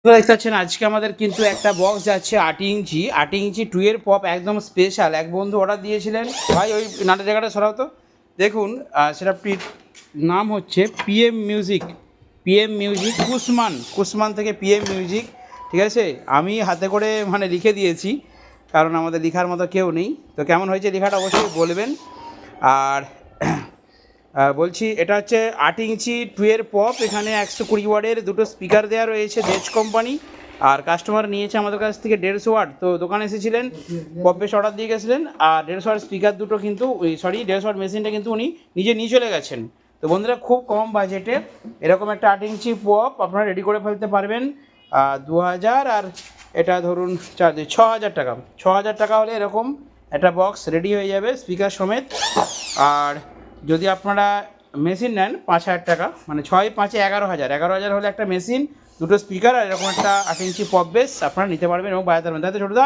দেখতে পাচ্ছেন আজকে আমাদের কিন্তু একটা বক্স যাচ্ছে 8 ইঞ্চি 2 এর পপ একদম স্পেশাল। এক বন্ধু অর্ডার দিয়েছিলেন, ভাই ওই নাটের জায়গাটা সরাও তো। দেখুন সেটআপটির নাম হচ্ছে পিএম মিউজিক কুসমান থেকে পিএম মিউজিক। ঠিক আছে, আমি হাতে করে মানে লিখে দিয়েছি, কারণ আমাদের লেখার মতো কেউ নেই। তো কেমন হয়েছে লেখাটা অবশ্যই বলবেন। আর বলছি এটা হচ্ছে 8 ইঞ্চি 2 এর পপ, এখানে 120 ওয়াটের দুটো স্পিকার দেওয়া রয়েছে দেজ কোম্পানি। আর কাস্টমার নিয়েছে আমাদের কাছ থেকে 150 ওয়াট। তো দোকানে এসেছিলেন, পপ বেশ অর্ডার দিয়ে গেছিলেন। আর 150 ওয়াট স্পিকার দুটো কিন্তু 150 ওয়াট মেশিনটা কিন্তু উনি নিজে নিয়ে চলে গেছেন। তো বন্ধুরা, খুব কম বাজেটে এরকম একটা 8 ইঞ্চি পপ আপনারা রেডি করে ফেলতে পারবেন 2000। আর এটা ধরুন 6,000 টাকা, 6,000 টাকা হলে এরকম একটা বক্স রেডি হয়ে যাবে স্পিকার সমেত। আর যদি আপনারা মেশিন নেন 5,000 টাকা, মানে 6 5 11,000, 11,000 হলে একটা মেশিন, দুটো স্পিকার আর এরকম একটা 8 ইঞ্চি পপ বেস আপনারা নিতে পারবেন এবং বাজাতে পারবেন, তাই তো ছোটদা?